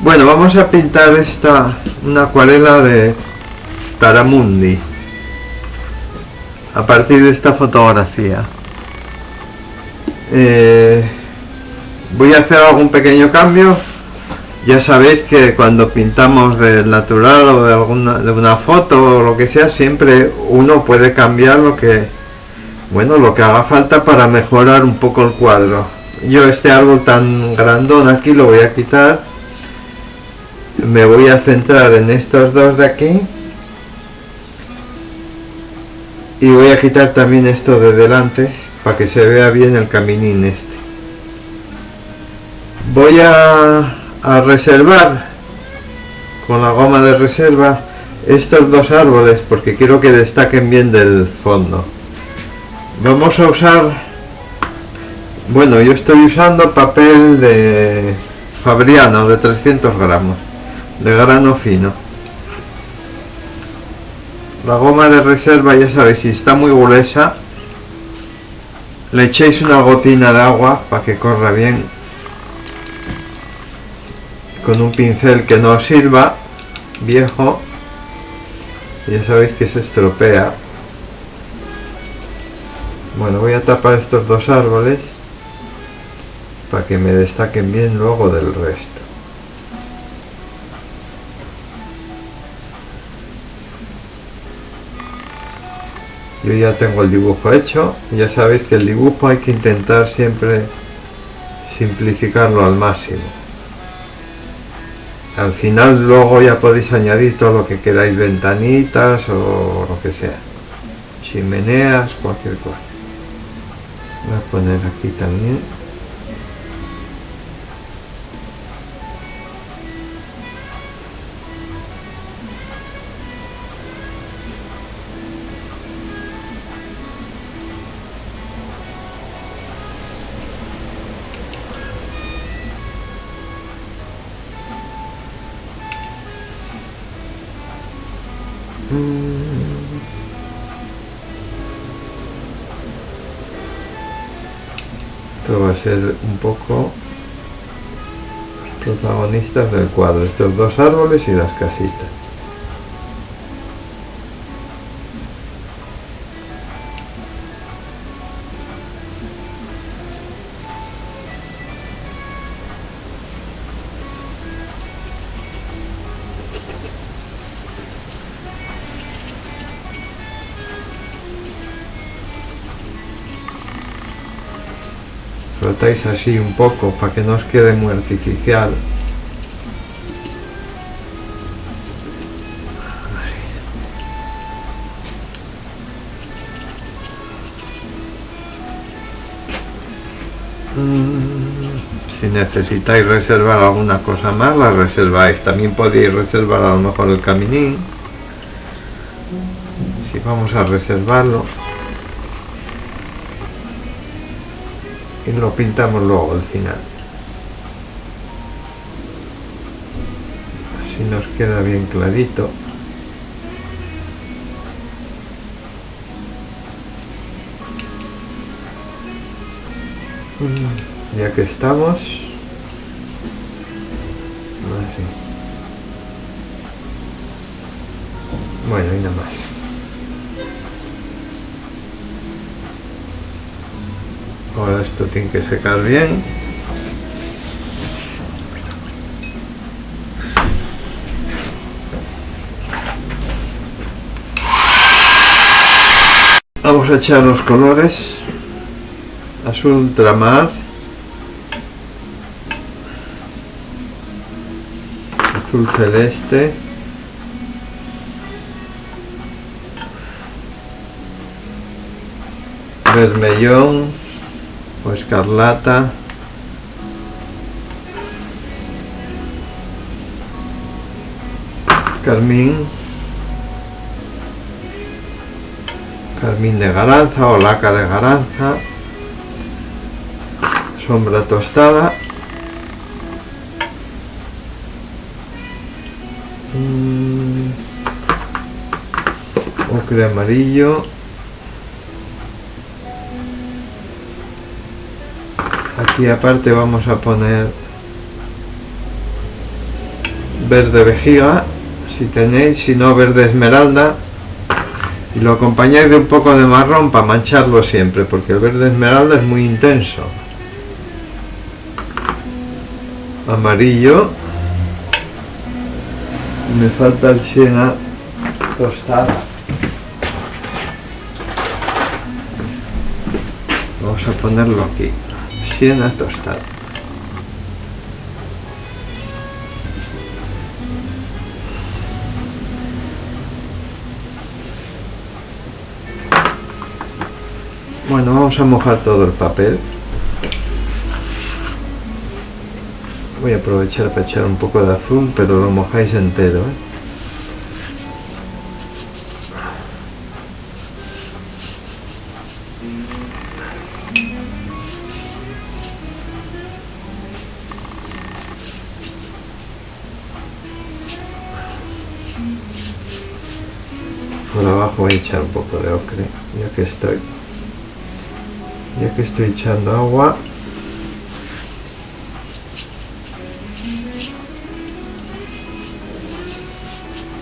Bueno, vamos a pintar una acuarela de Taramundi a partir de esta fotografía. Voy a hacer algún pequeño cambio. Ya sabéis que cuando pintamos del natural o de una foto o lo que sea, siempre uno puede cambiar lo que haga falta para mejorar un poco el cuadro. Yo este árbol tan grandón aquí lo voy a quitar. Me voy a centrar en estos dos de aquí y voy a quitar también esto de delante para que se vea bien el caminín este. Voy a reservar con la goma de reserva estos dos árboles porque quiero que destaquen bien del fondo. Vamos a usar, yo estoy usando papel de Fabriano de 300 gramos de grano fino. La goma de reserva, ya sabéis, si está muy gruesa le echéis una gotina de agua para que corra bien con un pincel que no os sirva, viejo, ya sabéis que se estropea. Bueno, voy a tapar estos dos árboles para que me destaquen bien luego del resto. Yo ya tengo el dibujo hecho. Ya sabéis que el dibujo hay que intentar siempre simplificarlo al máximo. Al final luego ya podéis añadir todo lo que queráis, ventanitas o lo que sea, chimeneas, cualquier cosa. Voy a poner aquí también. Esto va a ser un poco protagonistas del cuadro, estos dos árboles y las casitas. Frotáis así un poco para que no os quede muy artificial. Si necesitáis reservar alguna cosa más, la reserváis. También podéis reservar a lo mejor el caminín. Si vamos a reservarlo y lo pintamos luego al final, así nos queda bien clarito. Ya que estamos así. Bueno, y nada más. Ahora esto tiene que secar bien. Vamos a echar los colores: azul ultramar, azul celeste, vermellón o escarlata, carmín, carmín de garanza o laca de garanza, sombra tostada, ocre amarillo, aquí aparte vamos a poner verde vejiga, si tenéis, si no verde esmeralda, y lo acompañáis de un poco de marrón para mancharlo siempre, porque el verde esmeralda es muy intenso. Amarillo, me falta el siena tostada. Vamos a ponerlo aquí, siena tostada. Bueno, vamos a mojar todo el papel. Voy a aprovechar para echar un poco de azul, pero lo mojáis entero, ¿eh? Por abajo voy a echar un poco de ocre, ya que estoy echando agua.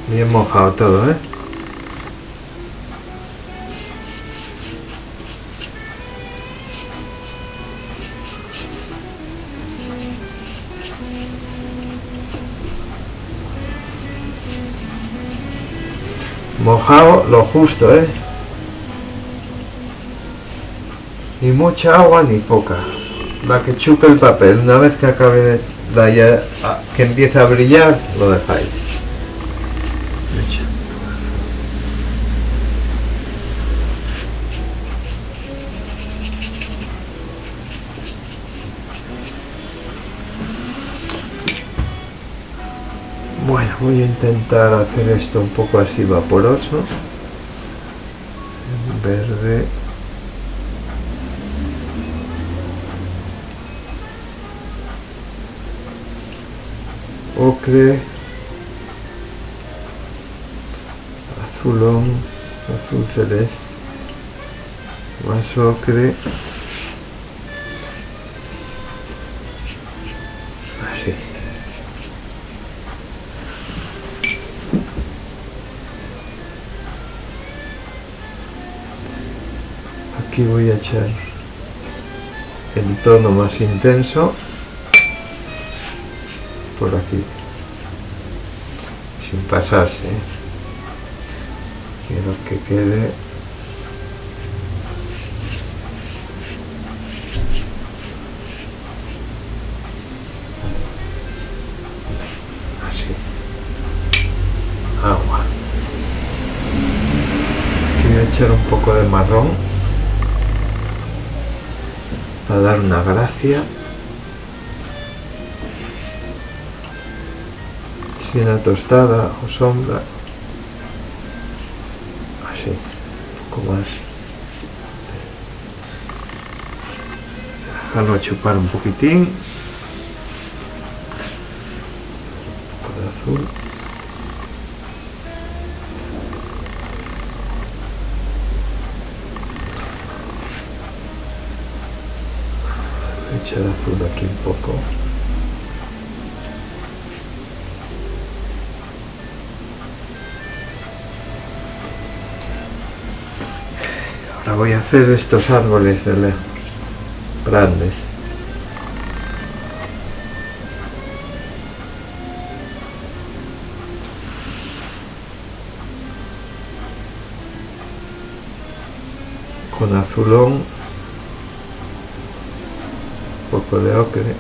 Bien mojado todo, ¿eh? Mojado lo justo, ¿eh? Ni mucha agua ni poca. La que chupe el papel. Una vez que acabe que empiece a brillar, lo dejáis. Bueno, voy a intentar hacer esto un poco así vaporoso. Verde. Ocre. Azulón. Azul celeste. Más ocre. Así. Aquí voy a echar el tono más intenso por aquí, sin pasarse. Quiero que quede así. Agua. Aquí voy a echar un poco de marrón para dar una gracia. Siena tostada o sombra. Así, un poco más. Dejarlo chupar un poquitín. Un poco de azul. Echar azul aquí un poco. Ahora voy a hacer estos árboles de lejos, grandes. Con azulón, un poco de ocre.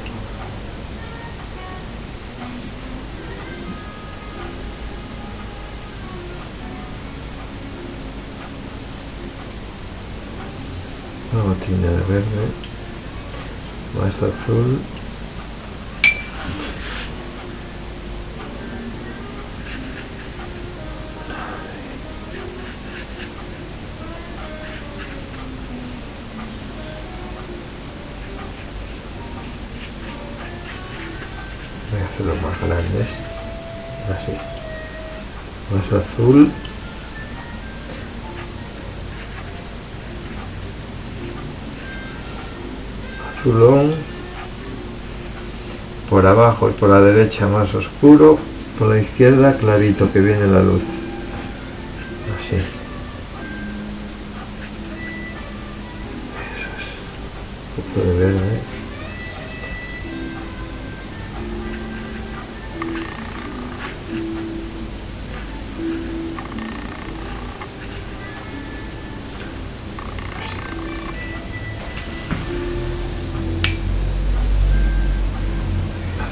Una gotina de verde, más azul. Voy a hacerlos más grandes, así, más azul. Azulón, por abajo y por la derecha más oscuro, Por la izquierda clarito que viene la luz. Así. Eso es. Un poco de verde.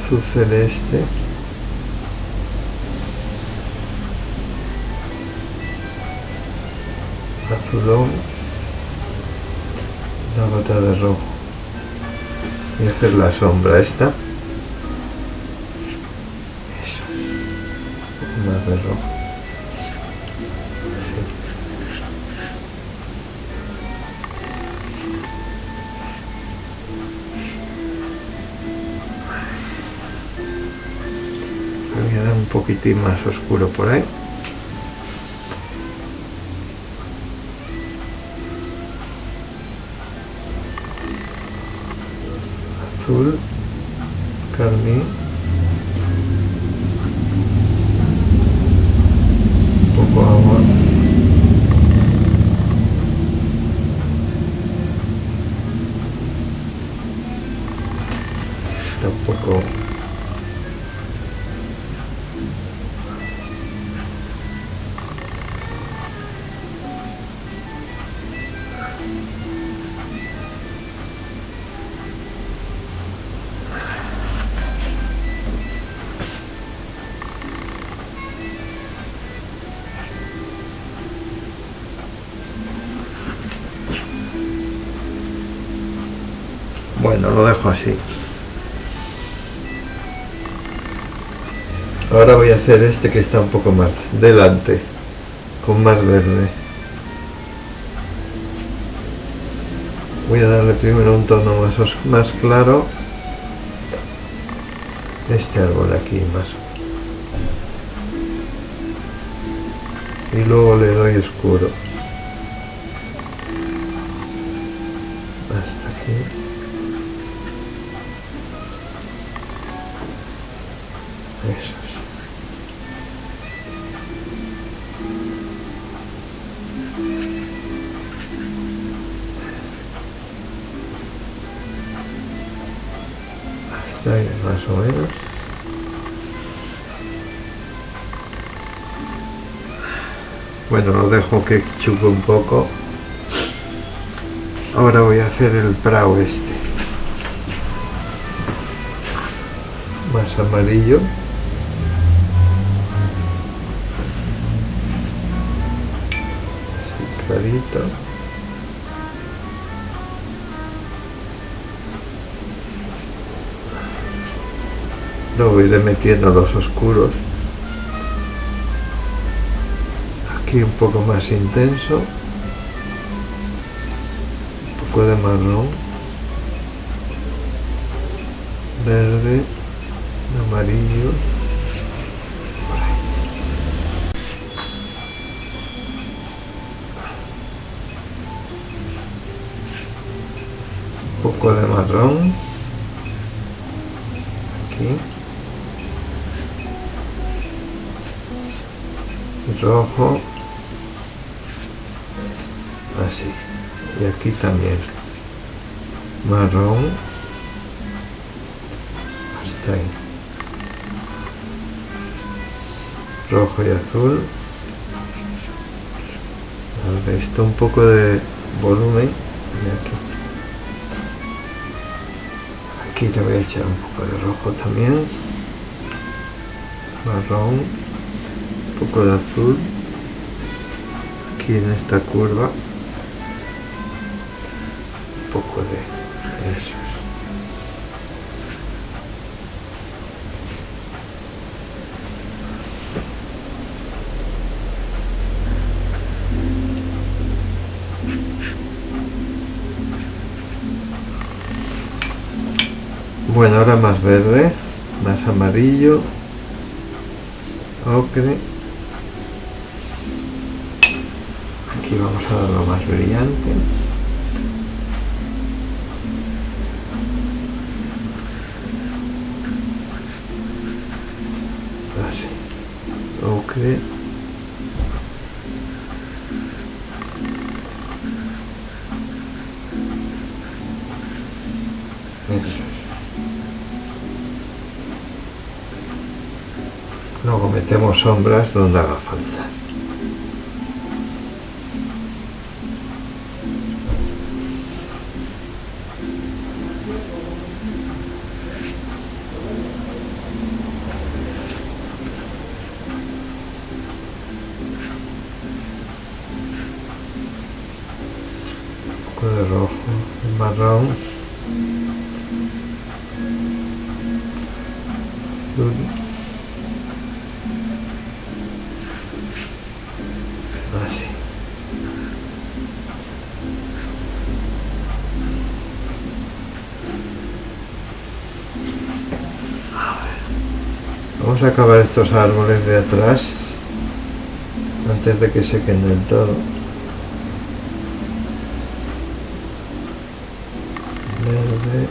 Azul celeste. Azulón, una gota de rojo. Voy a hacer la sombra esta. Eso. Un poco más de rojo. Así. Voy a dar un poquitín más oscuro por ahí. Azul, carmín, un poco agua, está un poco bueno, lo dejo así. Ahora voy a hacer este que está un poco más delante, con más verde. Voy a darle primero un tono más claro. Este árbol aquí más. Y luego le doy oscuro. Hasta aquí. Eso es. Hasta ahí más o menos. Bueno, lo dejo que chupe un poco. Ahora voy a hacer el prao este. Más amarillo. Así clarito. Luego iré metiendo los oscuros. Aquí un poco más intenso. Un poco de marrón. Verde. Amarillo. Por ahí. Un poco de marrón. Aquí. Rojo. Así. Y aquí también. Marrón. Hasta ahí. Rojo y azul. Esto un poco de volumen. Y aquí le voy a echar un poco de rojo también. Marrón. Un poco de azul. Aquí en esta curva. Un poco de eso. Bueno, ahora más verde, más amarillo, ocre. Aquí vamos a darlo más brillante. Así. Ok. Luego metemos sombras donde haga falta. Un poco de rojo, marrón, azul. Así. Vamos a acabar estos árboles de atrás antes de que sequen del todo. Verde,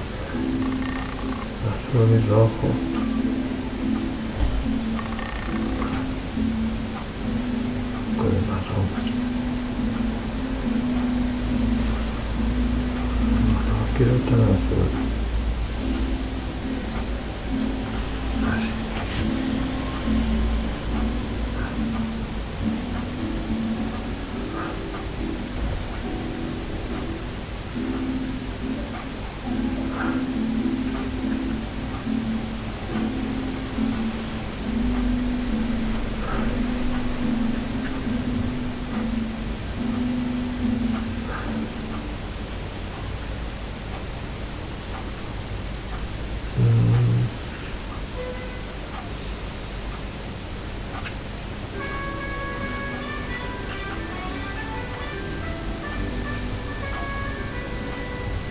azul y rojo. Un poco de marrón. No quiero tan azul. Así.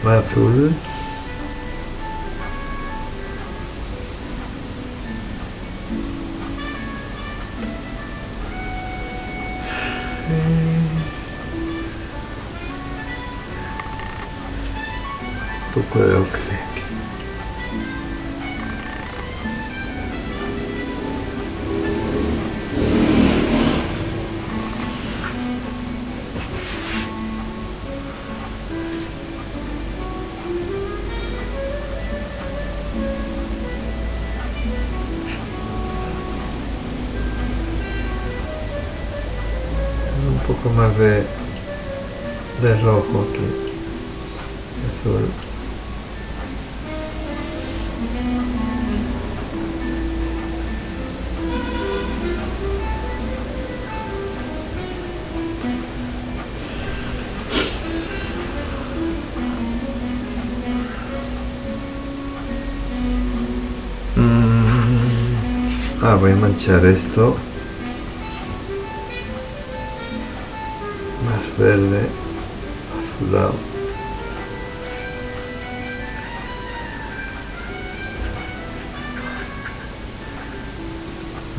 Azul. Un poco de ocre. Un poco más de rojo aquí, azul. Voy a manchar esto más verde, azulado.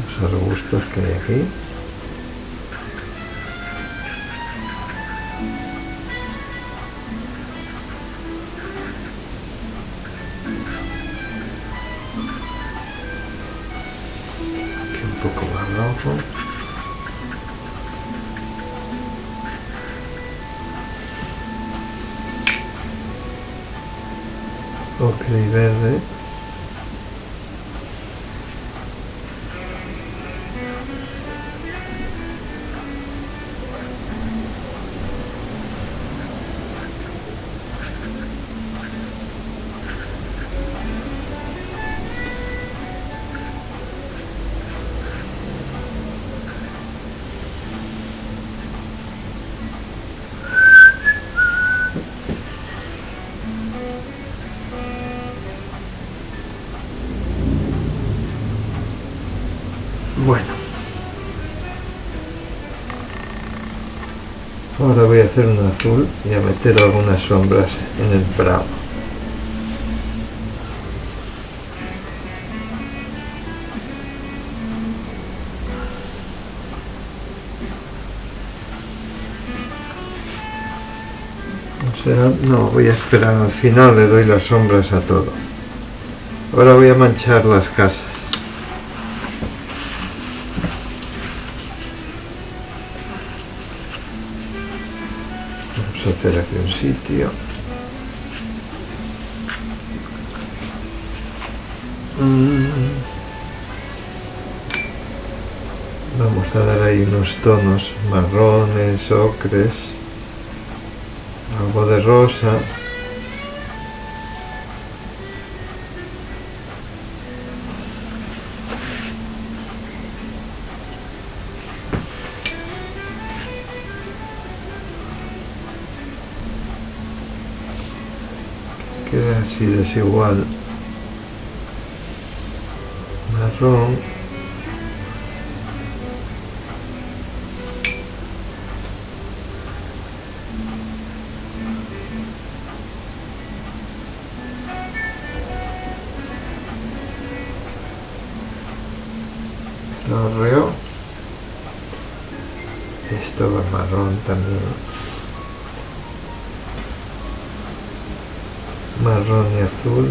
Los arbustos que hay aquí. Un poco más rojo. Ocre y verde. Bueno, ahora voy a hacer un azul y a meter algunas sombras en el bravo. No, voy a esperar al final, le doy las sombras a todo. Ahora voy a manchar las casas. a hacer aquí un sitio. Vamos a dar ahí unos tonos marrones, ocres, algo de rosa. Queda así desigual. Marrón. Torreo. Esto va marrón también. Marrón y azul.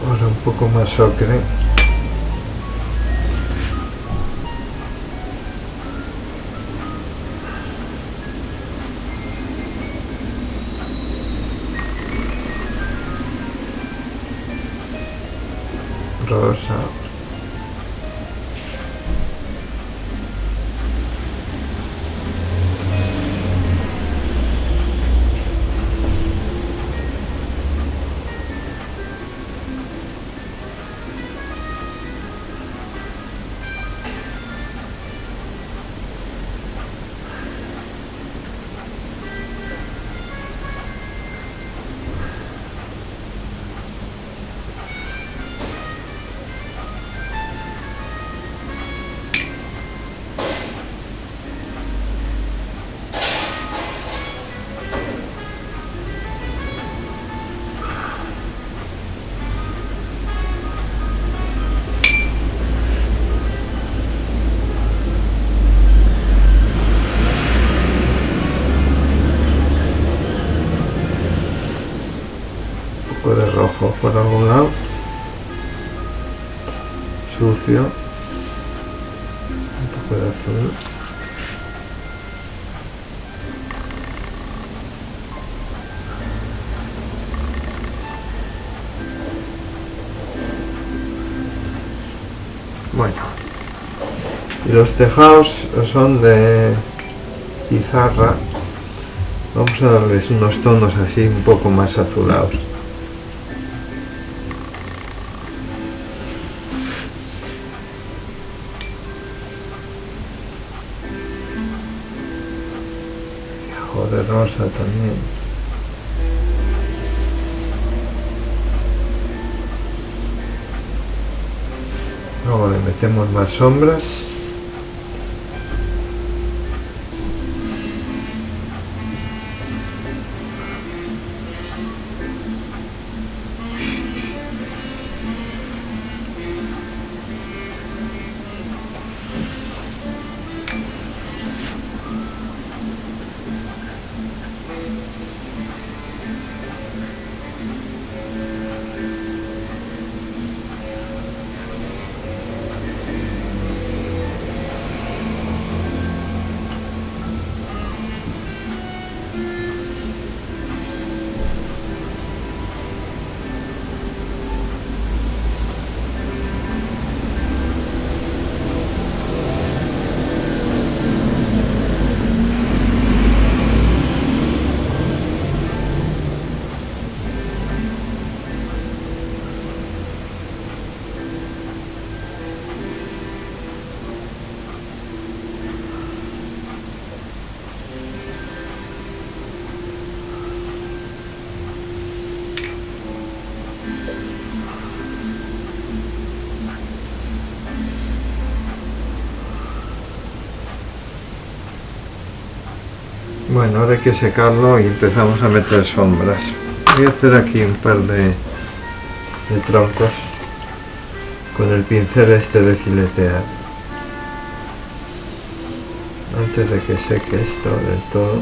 Ahora un poco más ocre. Rosa. Un poco de rojo por algún lado. Sucio. Un poco de azul. Bueno, y los tejados son de pizarra. Vamos a darles unos tonos así un poco más azulados. Algo de rosa también. Luego le metemos más sombras. Bueno, ahora hay que secarlo y empezamos a meter sombras. Voy a hacer aquí un par de troncos con el pincel este de filetear antes de que seque esto del todo.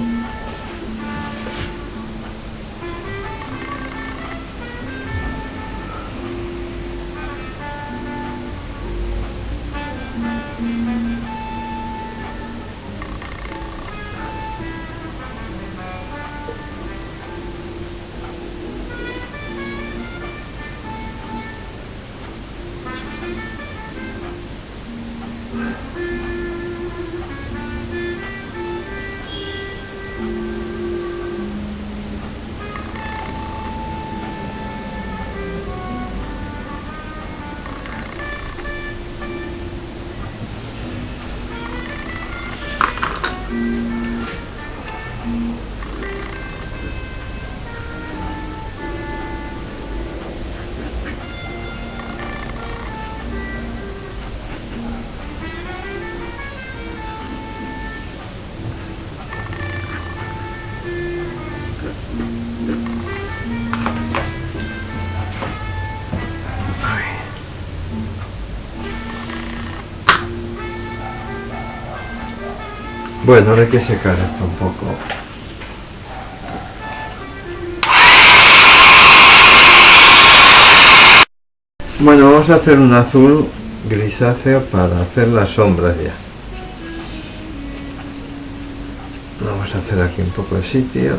Bueno, ahora hay que secar esto un poco. Bueno, vamos a hacer un azul grisáceo para hacer las sombras ya. Vamos a hacer aquí un poco de sitio.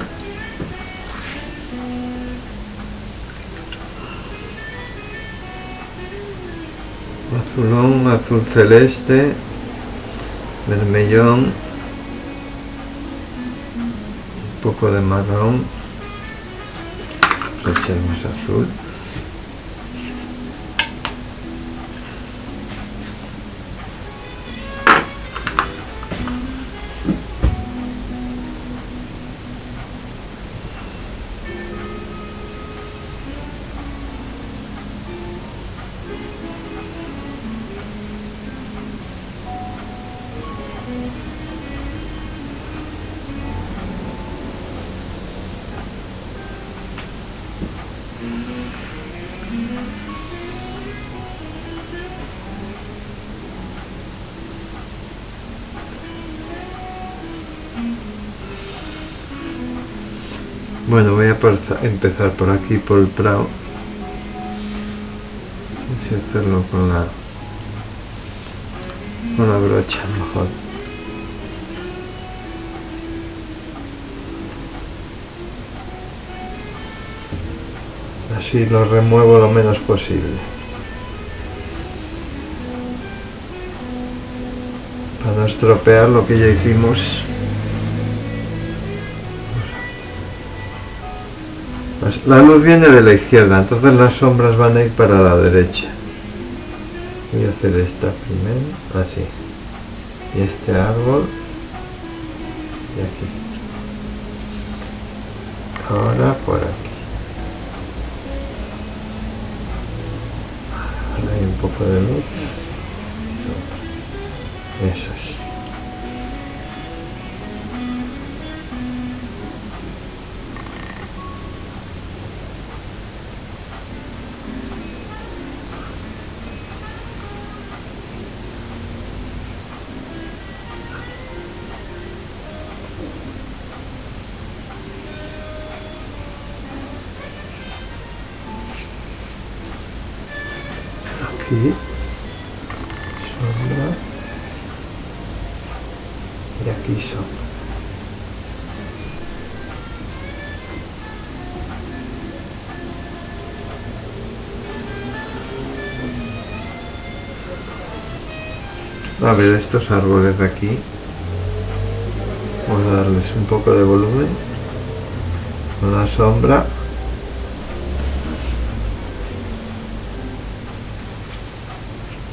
Azulón, azul celeste, vermellón, un poco de marrón, echemos azul. Bueno, voy a empezar por aquí, por el prado. Voy a hacerlo con la brocha mejor. Así lo remuevo lo menos posible, para no estropear lo que ya hicimos. La luz viene de la izquierda, entonces las sombras van a ir para la derecha. Voy a hacer esta primero, así, y este árbol, y aquí. Ahora por aquí. Ahora hay un poco de luz. Eso es. Aquí, sombra, y aquí sombra. A ver, estos árboles de aquí, vamos a darles un poco de volumen con la sombra.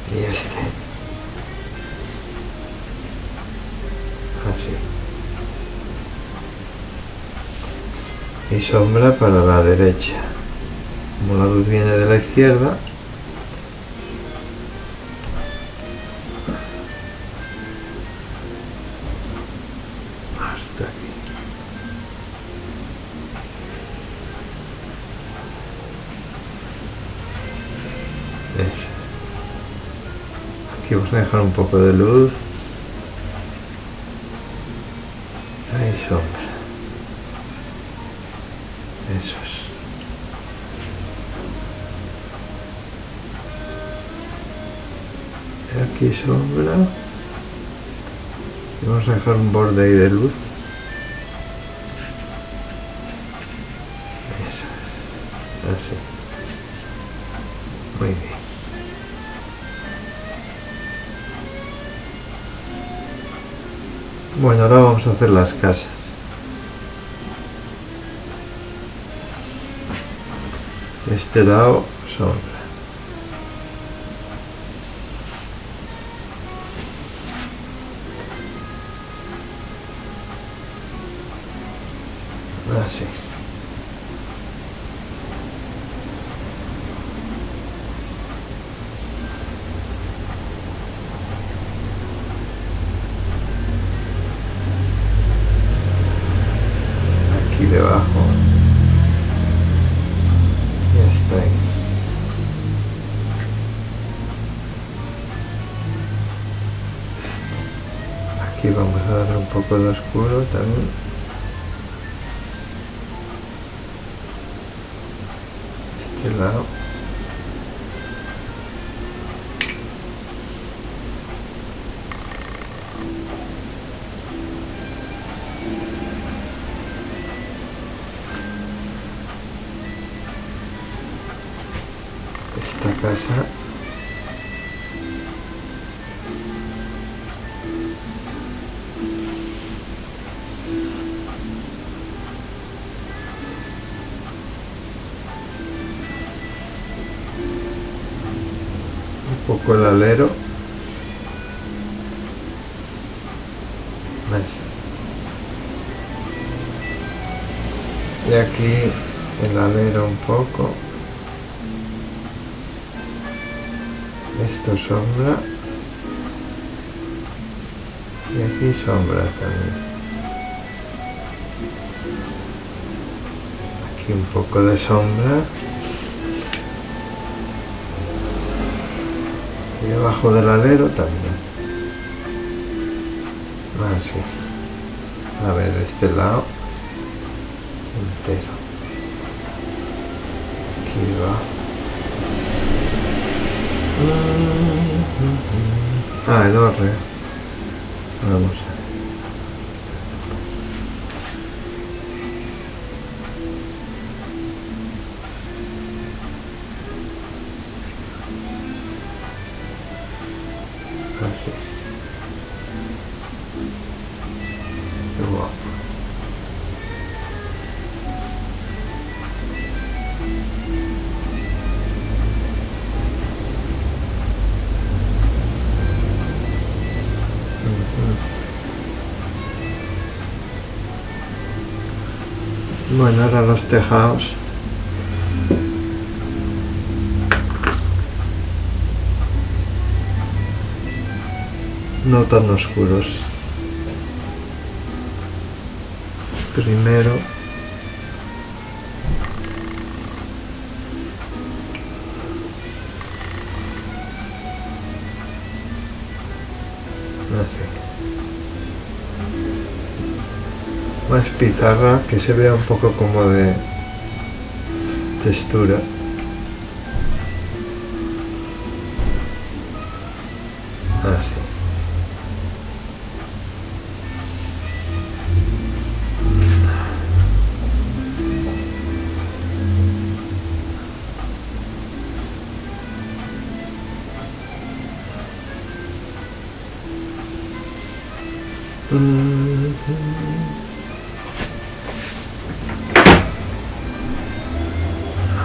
Y este, así, y sombra para la derecha. Como la luz viene de la izquierda, hasta aquí. Aquí vamos a dejar un poco de luz. Ahí sombra. Eso es. Aquí sombra. Y vamos a dejar un borde ahí de luz. Eso es. Así. Muy bien. Bueno, ahora vamos a hacer las casas. Este lado sombra. Así. Aquí debajo. Ya está ahí. Aquí vamos a darle un poco de oscuro también. Este lado. Esta casa. Un poco el alero. Y aquí el alero un poco. Esto sombra. Y aquí sombra también. Aquí un poco de sombra. Y abajo del alero también. Así. A ver, de este lado. Entero. Aquí va. Ah, el horre. Vamos a ver. Así. Qué guapo. Bueno, ahora los tejados. No tan oscuros. Primero así. Más pizarra, que se vea un poco como de textura. Así.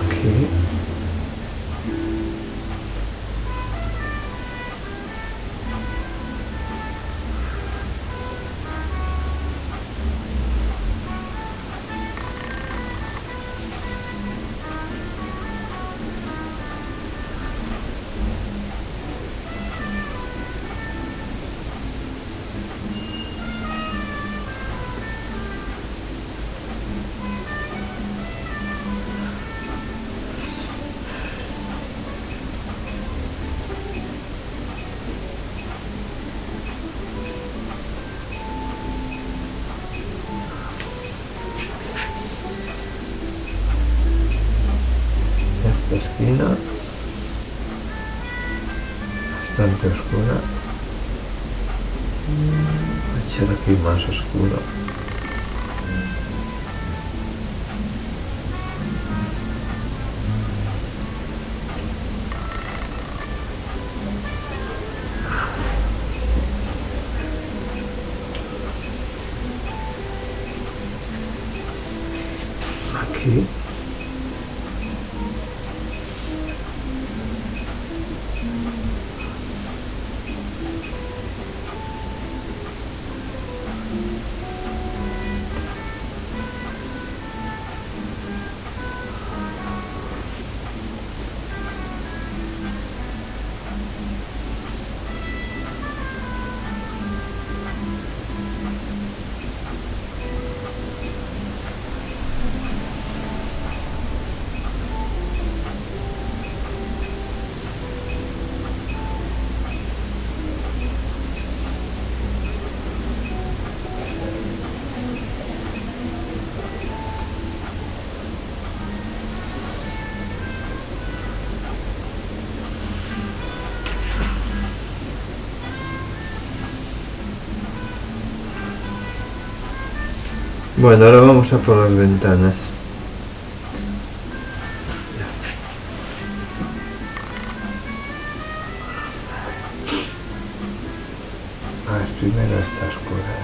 Aquí. esquina, bastante oscura. Voy a echar aquí más oscuro. Aquí. Bueno, ahora vamos a por las ventanas. Primero está oscura.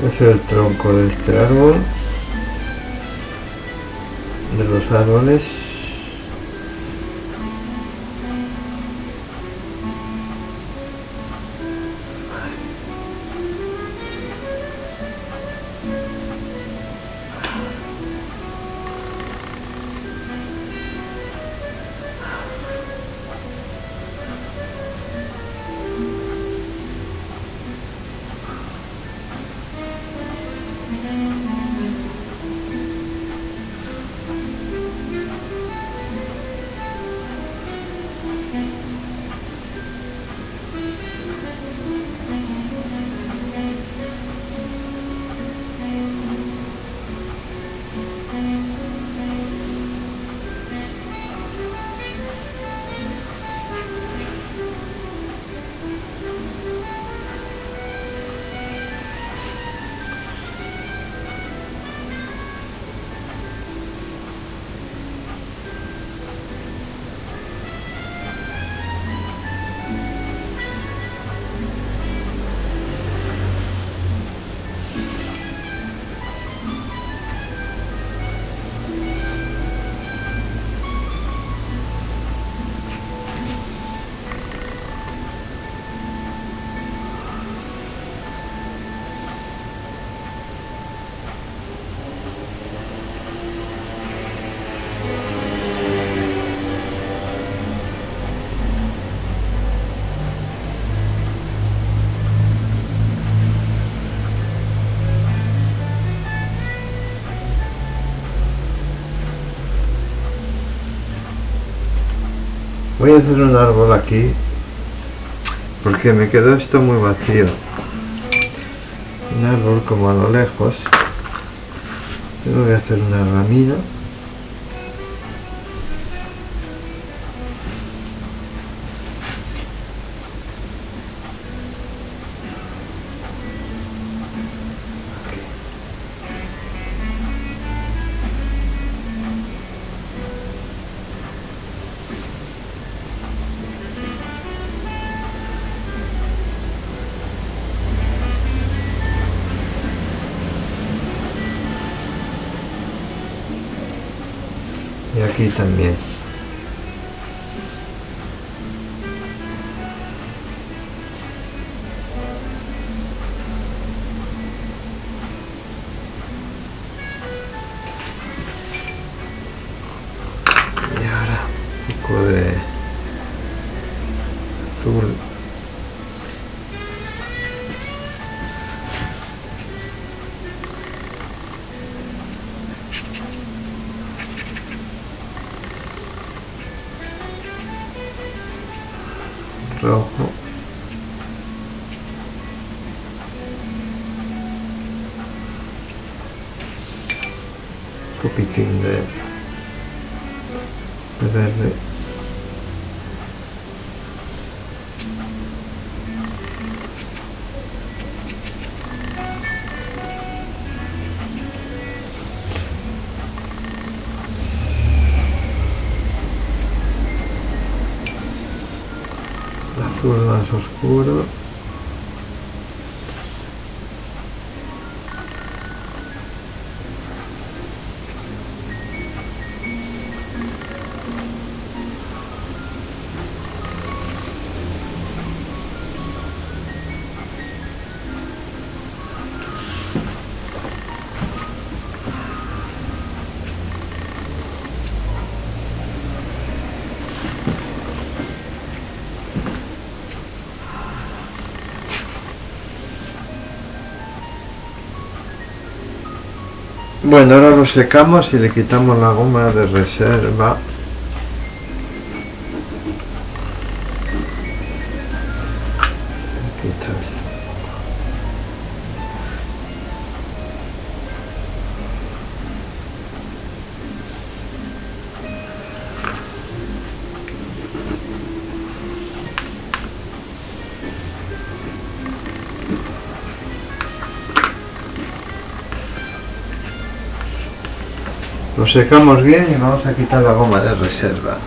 Este es el tronco de este árbol, de los árboles. Voy a hacer un árbol aquí porque me quedó esto muy vacío. Un árbol como a lo lejos. Tengo que hacer una ramina. Y aquí también. Y ahora un poco de azul. Rojo. Un poquitín de verde. Azul más oscuro. Bueno, ahora lo secamos y le quitamos la goma de reserva. Lo secamos bien y vamos a quitar la goma de reserva.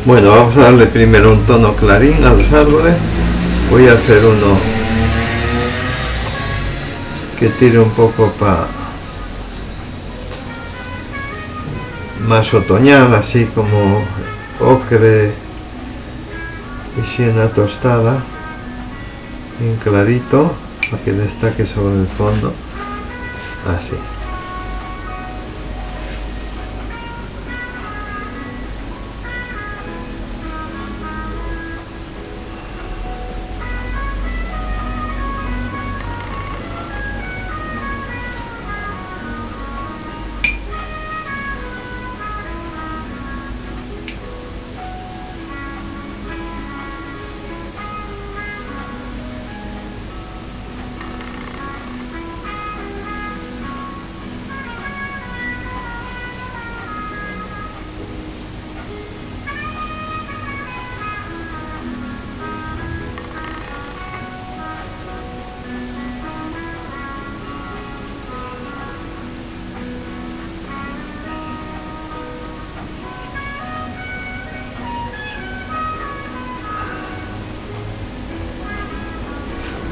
Bueno, vamos a darle primero un tono clarín a los árboles. Voy a hacer uno que tire un poco para más otoñal, así como ocre y siena tostada, bien clarito, para que destaque sobre el fondo, así.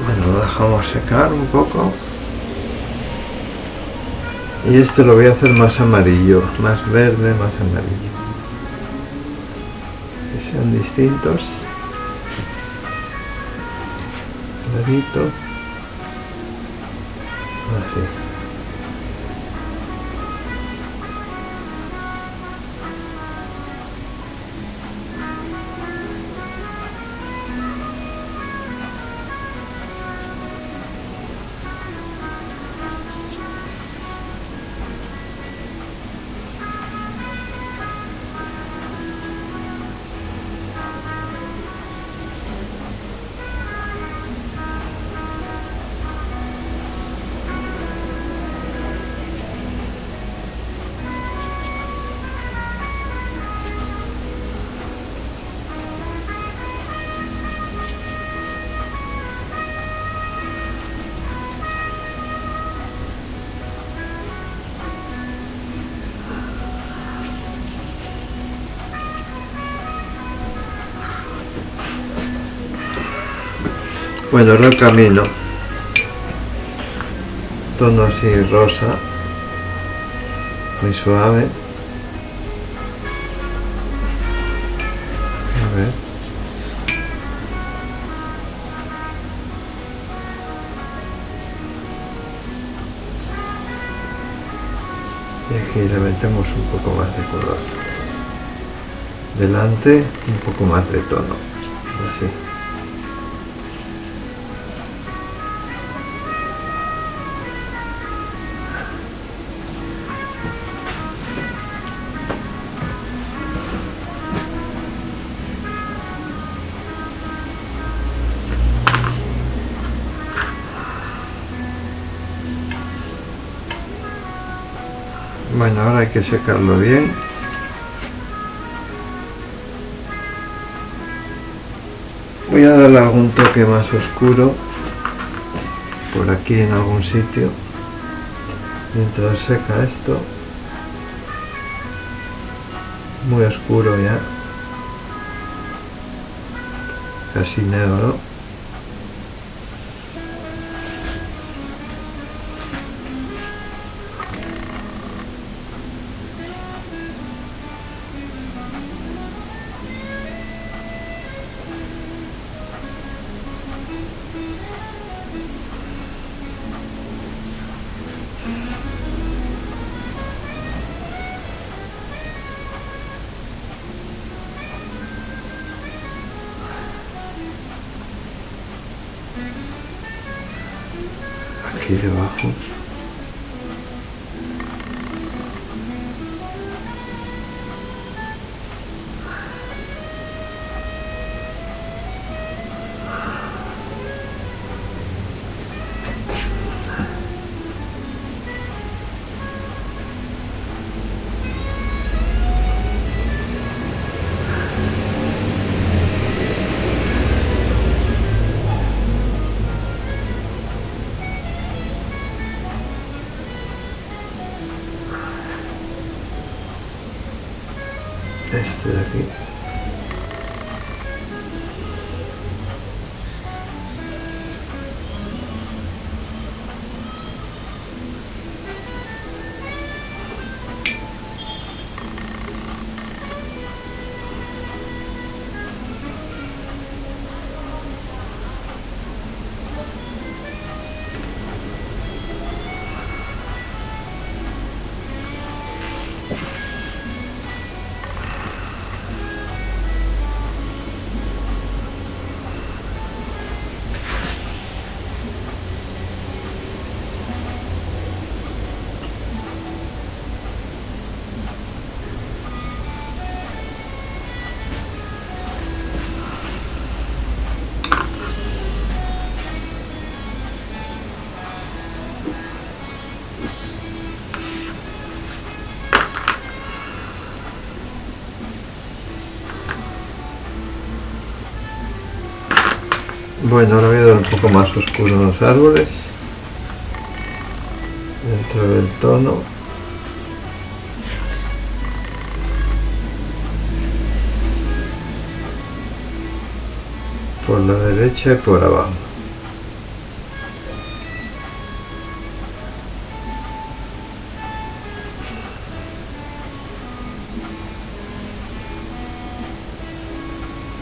Bueno, lo dejamos secar un poco. Y este lo voy a hacer más amarillo, más verde, más amarillo. Que sean distintos. Claritos. Así. Bueno, ahora el camino, tono así rosa, muy suave. A ver. Y aquí le metemos un poco más de color. Delante, un poco más de tono, así. Bueno, ahora hay que secarlo bien. Voy a darle algún toque más oscuro por aquí en algún sitio mientras seca esto. Muy oscuro ya, casi negro. Aquí debajo. Bueno, ahora voy a dar un poco más oscuro en los árboles, dentro del tono. Por la derecha y por abajo.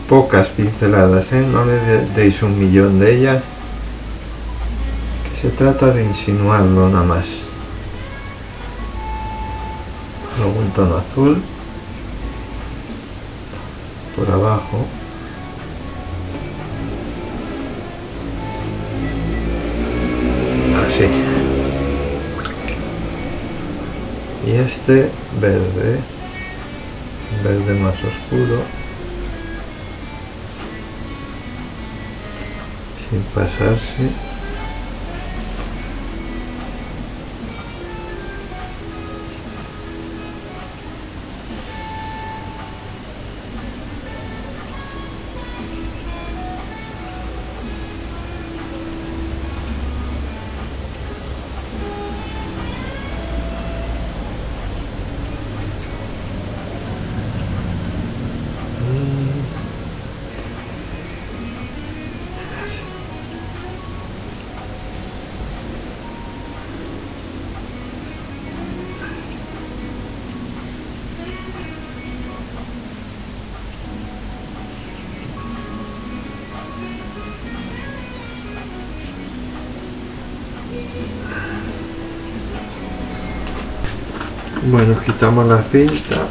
Pocas pinceladas, no le deis 1.000.000 de ellas, que se trata de insinuarlo nada más. Luego un tono azul por abajo. Así. Y este verde más oscuro, sin pasarse. Bueno, quitamos la cinta.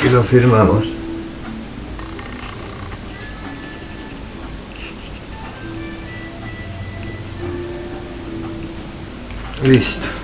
Y lo firmamos. Listo.